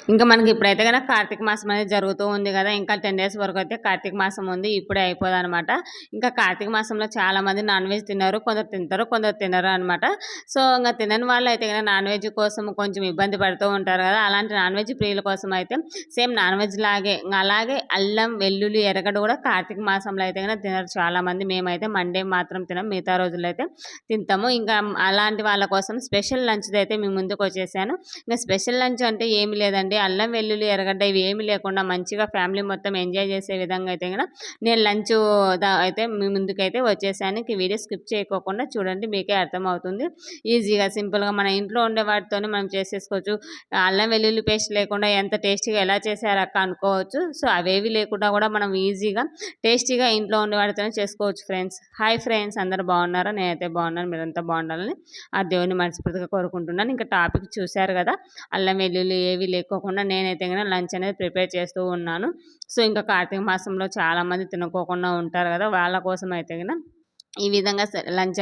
ఇంకా మనకి ఇప్పుడైతే గనక కార్తీక మాసం అనేది జరుగుతూ ఉంది కదా! ఇంకా 10 డేస్ వరకు అయితే కార్తీక మాసం ఉంది. ఇప్పుడే అయిపోదనమాట. ఇంకా కార్తీక మాసంలో చాలామంది నాన్ వెజ్ తినరు. కొందరు తింటారు, కొందరు తినరు అనమాట. సో, ఇంగ తినని వాళ్ళైతే గనక నాన్ వెజ్ కోసం కొంచెం ఇబ్బంది పడుతూ ఉంటారు కదా! అలాంటి నాన్ వెజ్ ప్రియుల కోసం అయితే సేమ్ నాన్ వెజ్ లాగే అలాగే అల్లం, వెల్లుల్లి, ఎర్రగడ్డ కూడా కార్తీక మాసంలో అయితే గనక తినరు చాలామంది. మేమైతే మండే మాత్రం తినం. మిగతా రోజుల్లో అయితే తింటాము. ఇంకా అలాంటి వాళ్ళ కోసం స్పెషల్ లంచ్‌దైతే మీ ముందుకొచ్చేసాను. ఇంక స్పెషల్ లంచ్ అంటే ఏమి లేదండి. అల్లం, వెల్లుల్లి, ఎర్రగడ్డ ఇవి ఏమి లేకుండా మంచిగా ఫ్యామిలీ మొత్తం ఎంజాయ్ చేసే విధంగా అయితే గన నేను లంచు అయితే మీ ముందుకైతే వచ్చేసాను. ఇంక వీడియో స్కిప్ చేయకోకుండా చూడండి, మీకే అర్థమవుతుంది. ఈజీగా సింపుల్‌గా మన ఇంట్లో ఉండే వాటితోనే మనం చేసేసుకోవచ్చు. అల్లం, వెల్లుల్లి పేస్ట్ లేకుండా ఎంత టేస్టీగా ఎలా చేశారక్క అనుకోవచ్చు. సో, అవేవి లేకుండా కూడా మనం ఈజీగా టేస్టీగా ఇంట్లో ఉండే వాటితోనే చేసుకోవచ్చు ఫ్రెండ్స్. హాయ్ ఫ్రెండ్స్, అందరూ బాగున్నారా? నేనైతే బాగున్నాను. మీరంతా బాగుండాలని ఆ దేవుని మనస్ఫూర్తిగా కోరుకుంటున్నాను. ఇంకా టాపిక్ చూశారు కదా! అల్లం వెల్లుల్లి ఏవి లేకోకుండా నేనైతే గన లంచ్ అనేది ప్రిపేర్ చేస్తూ ఉన్నాను. సో, ఇంకా కార్తీక మాసంలో చాలామంది తినకోకుండా ఉంటారు కదా! వాళ్ళ కోసం అయితే గన ఈ విధంగా లంచ్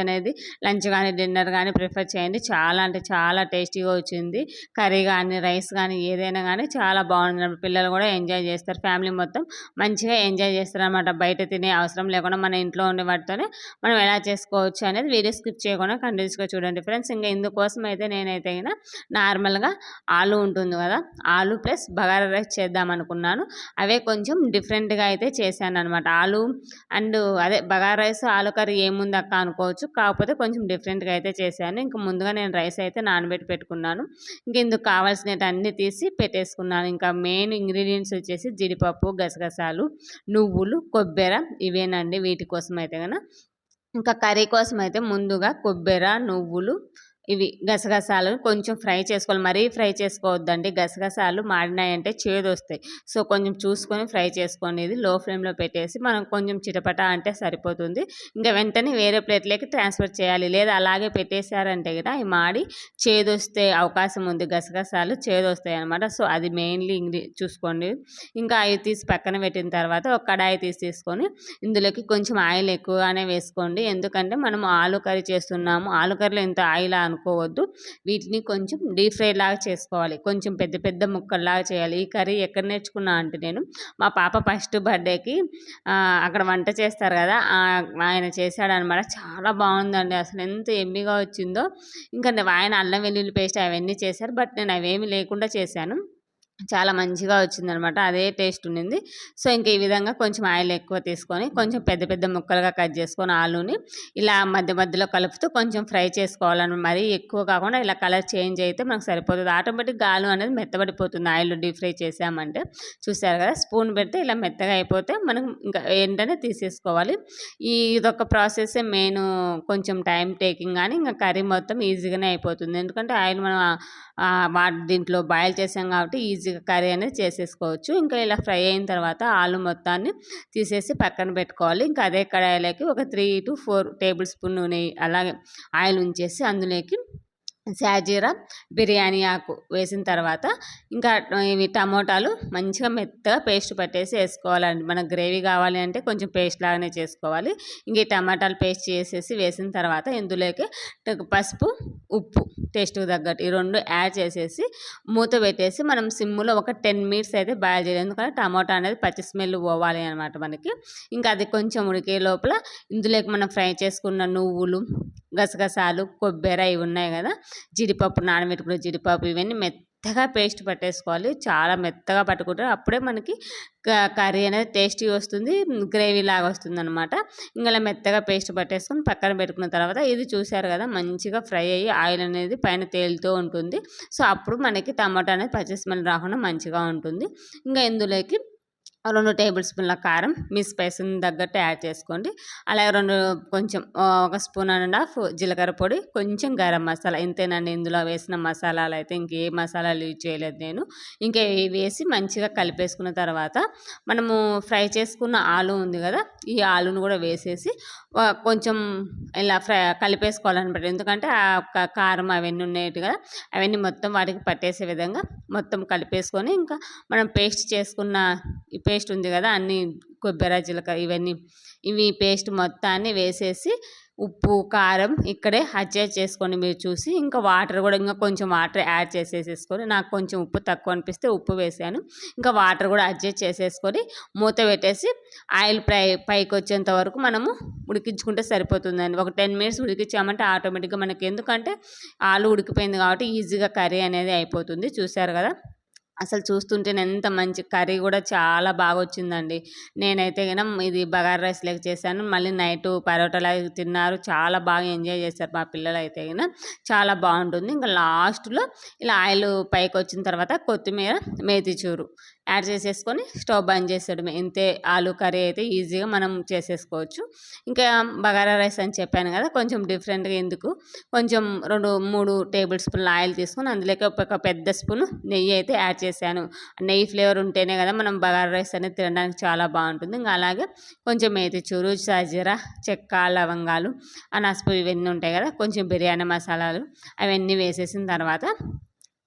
గానీ, డిన్నర్ గానీ ప్రిఫర్ చేయండి. చాలా అంటే చాలా టేస్టీగా వచ్చింది. కర్రీ గానీ, రైస్ గానీ ఏదైనా గానీ చాలా బాగుంది. పిల్లలు కూడా ఎంజాయ్ చేస్తారు. ఫ్యామిలీ మొత్తం మంచిగా ఎంజాయ్ చేస్తారనమాట. బయట తినే అవసరం లేకుండా మన ఇంట్లో ఉండే వాటితోనే మనం ఎలా చేసుకోవచ్చు అనేది వీడియో స్కిప్ చేయకుండా కంటిన్యూస్‌గా చూడండి ఫ్రెండ్స్. ఇంక ఇందుకోసం అయితే నేనైతే గిన నార్మల్‌గా ఆలు ఉంటుంది కదా! ఆలు ప్లస్ బగారా రైస్ చేద్దామనుకున్నాను. అవే కొంచెం డిఫరెంట్‌గా అయితే చేశాననమాట. ఆలు అండ్ అదే బగారా రైస్, ఆలు కర్రీ ఏముందక్క అనుకోవచ్చు. కాకపోతే కొంచెం డిఫరెంట్‌గా అయితే చేశాను. ఇంక ముందుగా నేను రైస్ అయితే నానబెట్టి పెట్టుకున్నాను. ఇంక ఇందుకు కావాల్సినటన్నీ తీసి పెట్టేసుకున్నాను. ఇంకా మెయిన్ ఇంగ్రీడియంట్స్ వచ్చేసి జీడిపప్పు, గసగసాలు, నువ్వులు, కొబ్బెర ఇవేనండి. వీటి కోసం అయితే గన ఇంకా కర్రీ కోసం అయితే ముందుగా కొబ్బెర, నువ్వులు, ఇవి గసగసాలు కొంచెం ఫ్రై చేసుకోవాలి. మరీ ఫ్రై చేసుకోవద్దండి. గసగసాలు మాడినాయంటే చేదొస్తాయి. సో, కొంచెం చూసుకొని ఫ్రై చేసుకోండి. ఇది లో ఫ్లేమ్‌లో పెట్టేసి మనం కొంచెం చిటపట అంటే సరిపోతుంది. ఇంక వెంటనే వేరే ప్లేట్‌లోకి ట్రాన్స్‌ఫర్ చేయాలి. లేదా అలాగే పెట్టేసారంటే గిన అయి మాడి చేదొస్తే అవకాశం ఉంది. గసగసాలు చేదొస్తాయనమాట. సో, అది మెయిన్‌లీ చూసుకోండి. ఇంకా అవి తీసి పక్కన పెట్టిన తర్వాత ఒక కడాయి తీసుకొని ఇందులోకి కొంచెం ఆయిల్ ఎక్కువగానే వేసుకోండి. ఎందుకంటే మనం ఆలు కర్రీ చేస్తున్నాము. ఆలు కర్రీలో ఇంత ఆయిలా అనుకోవద్దు. వీటిని కొంచెం డీప్ ఫ్రై లాగా చేసుకోవాలి. కొంచెం పెద్ద పెద్ద ముక్కల్లాగా చేయాలి. ఈ కర్రీ ఎక్కడ నేర్చుకున్నా అంటే నేను మా పాప ఫస్ట్ బర్త్‌డేకి అక్కడ వంట చేస్తారు కదా! ఆయన చేశాడనమాట. చాలా బాగుందండి. అసలు ఎంత యమ్మీగా వచ్చిందో. ఇంకా ఆయన అల్లం వెల్లుల్లి పేస్ట్ అవన్నీ చేశారు. బట్ నేను అవేమీ లేకుండా చేశాను. చాలా మంచిగా వచ్చిందనమాట. అదే టేస్ట్ ఉండింది. సో, ఇంక ఈ విధంగా కొంచెం ఆయిల్ ఎక్కువ తీసుకొని కొంచెం పెద్ద పెద్ద ముక్కలుగా కట్ చేసుకొని ఆలూని ఇలా మధ్య మధ్యలో కలుపుతూ కొంచెం ఫ్రై చేసుకోవాలని, మరీ ఎక్కువ కాకుండా ఇలా కలర్ చేంజ్ అయితే మనకు సరిపోతుంది. ఆటోమేటిక్‌గా ఆలు అనేది మెత్తబడిపోతుంది ఆయిల్‌లో డీప్ ఫ్రై చేసామంటే. చూసారు కదా! స్పూన్ పెడితే ఇలా మెత్తగా అయిపోతే మనం ఇంకా వెంటనే తీసేసుకోవాలి. ఇదొక ప్రాసెసే మెయిను. కొంచెం టైం టేకింగ్ గానీ ఇంక కర్రీ మొత్తం ఈజీగానే అయిపోతుంది. ఎందుకంటే ఆయిల్ మనం దీంట్లో బాయిల్ చేసాం కాబట్టి ఈజీగా కర్రీ అనేది చేసేసుకోవచ్చు. ఇంకా ఇలా ఫ్రై అయిన తర్వాత ఆలు మొత్తాన్ని తీసేసి పక్కన పెట్టుకోవాలి. ఇంకా అదే కడాయిలోకి ఒక 3-4 టేబుల్ స్పూన్ నూనె అలాగే ఆయిల్ ఉంచేసి అందులోకి షాజీరా, బిర్యానీ ఆకు వేసిన తర్వాత ఇంకా ఇవి టమోటాలు మంచిగా మెత్తగా పేస్ట్ పట్టేసి వేసుకోవాలండి. మనకు గ్రేవీ కావాలి అంటే కొంచెం పేస్ట్ లాగానే చేసుకోవాలి. ఇంక ఈ టమాటాలు పేస్ట్ చేసేసి వేసిన తర్వాత ఇందులోకి పసుపు, ఉప్పు టేస్ట్‌కి తగ్గట్టు ఈ 2 యాడ్ చేసేసి మూత పెట్టేసి మనం సిమ్‌లో ఒక 10 మినిట్స్ అయితే బాయిల్ చేయాలి. ఎందుకంటే టమోటా అనేది పచ్చి స్మెల్ పోవాలి అనమాట మనకి. ఇంకా అది కొంచెం ఉడికే లోపల ఇందులోకి మనం ఫ్రై చేసుకున్న నువ్వులు, గసగసాలు, కొబ్బెర ఇవి ఉన్నాయి కదా! జీడిపప్పు నానబెట్టుకున్న జీడిపప్పు ఇవన్నీ మెత్తగా పేస్ట్ పట్టేసుకోవాలి. చాలా మెత్తగా పట్టుకుంటే అప్పుడే మనకి కర్రీ అనేది టేస్టీ వస్తుంది. గ్రేవీ లాగా వస్తుందనమాట. ఇంక ఇలా మెత్తగా పేస్ట్ పట్టేసుకొని పక్కన పెట్టుకున్న తర్వాత ఇది చూసారు కదా! మంచిగా ఫ్రై అయ్యి ఆయిల్ అనేది పైన తేలుతూ ఉంటుంది. సో, అప్పుడు మనకి టమాటా అనేది పచ్చి స్మెల్ రాకుండా మంచిగా ఉంటుంది. ఇంకా ఇందులోకి 2 టేబుల్ స్పూన్ల కారం మీ స్పైసీని తగ్గట్టు యాడ్ చేసుకోండి. అలాగే కొంచెం ఒక స్పూన్ అండ్ హాఫ్ జీలకర్ర పొడి, కొంచెం గరం మసాలా ఇంతేనండి. ఇందులో వేసిన మసాలాలు అయితే ఇంకే మసాలాలు యూజ్ చేయలేదు నేను. ఇంకా ఇవి వేసి మంచిగా కలిపేసుకున్న తర్వాత మనము ఫ్రై చేసుకున్న ఆలు ఉంది కదా! ఈ ఆలును కూడా వేసేసి కొంచెం ఇలా కలిపేసుకోవాలనమాట. ఎందుకంటే కారం అవన్నీ ఉన్నాయి కదా! అవన్నీ మొత్తం వాటికి పట్టేసే విధంగా మొత్తం కలిపేసుకొని ఇంకా మనం పేస్ట్ చేసుకున్న ఈ పేస్ట్ ఉంది కదా! అన్నీ కొబ్బెర, జీలకర్ర ఇవి పేస్ట్ మొత్తాన్ని వేసేసి ఉప్పు, కారం ఇక్కడే అడ్జస్ట్ చేసుకోండి మీరు చూసి. ఇంకా వాటర్ కూడా ఇంకా కొంచెం వాటర్ యాడ్ చేసేసేసుకొని, నాకు కొంచెం ఉప్పు తక్కువ అనిపిస్తే ఉప్పు వేసాను. ఇంకా వాటర్ కూడా అడ్జస్ట్ చేసేసుకొని మూత పెట్టేసి ఆయిల్ పైకి వచ్చేంత వరకు మనము ఉడికించుకుంటే సరిపోతుందండి. ఒక 10 మినిట్స్ ఉడికించామంటే ఆటోమేటిక్గా మనకి, ఎందుకంటే ఆలు ఉడికిపోయింది కాబట్టి ఈజీగా కర్రీ అనేది అయిపోతుంది. చూసారు కదా, అసలు చూస్తుంటేనే ఎంత మంచి కర్రీ కూడా చాలా బాగా వచ్చిందండి. నేనైతే ఇది బగారా రైస్ లెక్క చేశాను. మళ్ళీ నైట్ పరోటాలా తిన్నారు. చాలా బాగా ఎంజాయ్ చేశారు మా పిల్లలు అయితే చాలా బాగుంటుంది. ఇంకా లాస్ట్లో ఇలా ఆయిల్ పైకి వచ్చిన తర్వాత కొత్తిమీర, మేతి చూరు యాడ్ చేసేసుకొని స్టవ్ బంద్ చేసేయడమే. ఇంతే, ఆలు కర్రీ అయితే ఈజీగా మనం చేసేసుకోవచ్చు. ఇంకా బగారా రైస్ అని చెప్పాను కదా, కొంచెం డిఫరెంట్గా ఎందుకు, కొంచెం 2-3 టేబుల్ స్పూన్ల ఆయిల్ తీసుకొని అందులోకి ఒక పెద్ద స్పూన్ నెయ్యి అయితే యాడ్ చేశాను. నెయ్యి ఫ్లేవర్ ఉంటేనే కదా మనం బగారా రైస్ అనేది తినడానికి చాలా బాగుంటుంది. ఇంకా అలాగే కొంచెం మేతి చూరు, సాజీరా, చెక్క, లవంగాలు, అనసపు ఇవన్నీ ఉంటాయి కదా, కొంచెం బిర్యానీ మసాలాలు అవన్నీ వేసేసిన తర్వాత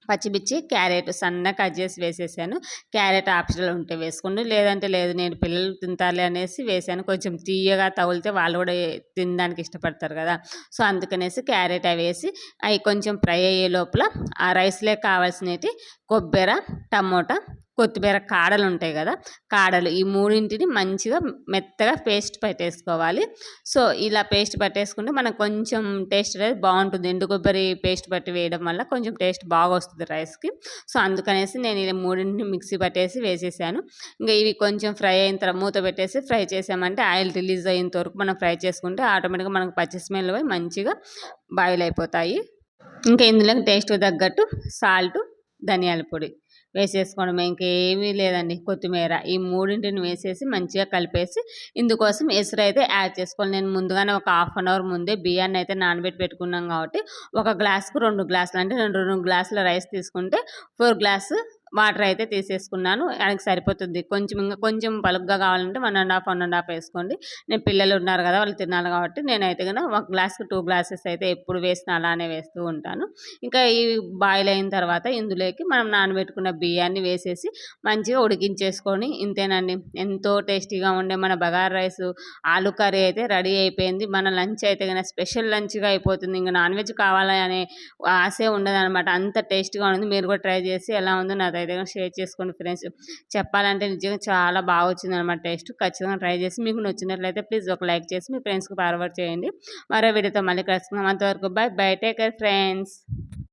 పచ్చిమిర్చి, క్యారెట్ సన్నగా కట్ చేసి వేసేసాను. క్యారెట్ ఆప్షనల్ ఉంటే వేసుకోండి, లేదంటే లేదు, నేను పిల్లలు తింటారులే అనేసి వేసాను. కొంచెం తీయగా తగిలితే వాళ్ళు కూడా తినడానికి ఇష్టపడతారు కదా, సో అందుకనేసి క్యారెట్ అవి వేసి అవి కొంచెం ఫ్రై అయ్యే లోపల ఆ రైస్లే కావాల్సినవి కొబ్బరి, టమోటా, కొత్తిమీర కాడలు ఉంటాయి కదా, కాడలు ఈ మూడింటిని మంచిగా మెత్తగా పేస్ట్ పట్టేసుకోవాలి. సో ఇలా పేస్ట్ పట్టేసుకుంటే మనకు కొంచెం టేస్ట్ అనేది బాగుంటుంది. ఎండు కొబ్బరి పేస్ట్ పట్టి వేయడం వల్ల కొంచెం టేస్ట్ బాగా వస్తుంది రైస్కి. సో అందుకనేసి నేను ఇలా మూడింటిని మిక్సీ పట్టేసి వేసేసాను. ఇంకా ఇవి కొంచెం ఫ్రై అయిన తర్వాత మూత పెట్టేసి ఫ్రై చేసామంటే ఆయిల్ రిలీజ్ అయ్యేంత వరకు మనం ఫ్రై చేసుకుంటే ఆటోమేటిక్గా మనకు పచ్చి స్మెల్ పోయి మంచిగా బాయిల్ అయిపోతాయి. ఇంకా ఇందులోకి టేస్ట్ తగ్గట్టు సాల్ట్, ధనియాల పొడి వేసేసుకోవడమే, ఇంకేమీ లేదండి. కొత్తిమీర ఈ మూడింటిని వేసేసి మంచిగా కలిపేసి ఇందుకోసం ఎసురు అయితే యాడ్ చేసుకోవాలి. నేను ముందుగానే ఒక 1/2 అవర్ ముందే బియ్యాన్ని అయితే నానబెట్టి పెట్టుకున్నాం కాబట్టి ఒక గ్లాసుకు 2 గ్లాసులు, అంటే 2 గ్లాసుల రైస్ తీసుకుంటే 4 గ్లాసు వాటర్ అయితే తీసేసుకున్నాను. ఆయనకి సరిపోతుంది. కొంచెం ఇంకా కొంచెం పలుగ్గా కావాలంటే 1.5 వేసుకోండి. నేను పిల్లలు ఉన్నారు కదా, వాళ్ళు తినాలి కాబట్టి నేనైతే ఒక గ్లాస్కి 2 గ్లాసెస్ అయితే ఎప్పుడు వేసినా అలానే వేస్తూ ఉంటాను. ఇంకా ఈ బాయిల్ అయిన తర్వాత ఇందులోకి మనం నానబెట్టుకున్న బియ్యాన్ని వేసేసి మంచిగా ఉడికించేసుకొని, ఇంతేనండి, ఎంతో టేస్టీగా ఉండే మన బగారా రైస్, ఆలు కర్రీ అయితే రెడీ అయిపోయింది. మన లంచ్ అయితే స్పెషల్ లంచ్గా అయిపోతుంది. ఇంకా నాన్ వెజ్ కావాలి అనే ఆశే ఉండదన్నమాట, అంత టేస్టీగా ఉంది. మీరు కూడా ట్రై చేసి ఎలా ఉందో నాతో అయితే షేర్ చేసుకోండి ఫ్రెండ్స్. చెప్పాలంటే నిజంగా చాలా బాగా వచ్చింది అనమాట టేస్ట్. ఖచ్చితంగా ట్రై చేసి మీకు నచ్చినట్లయితే ప్లీజ్ ఒక లైక్ చేసి మీ ఫ్రెండ్స్కి ఫార్వర్డ్ చేయండి. మరో వీడియోతో మళ్ళీ కలుసుకుందాం. అంతవరకు by by, take care friends.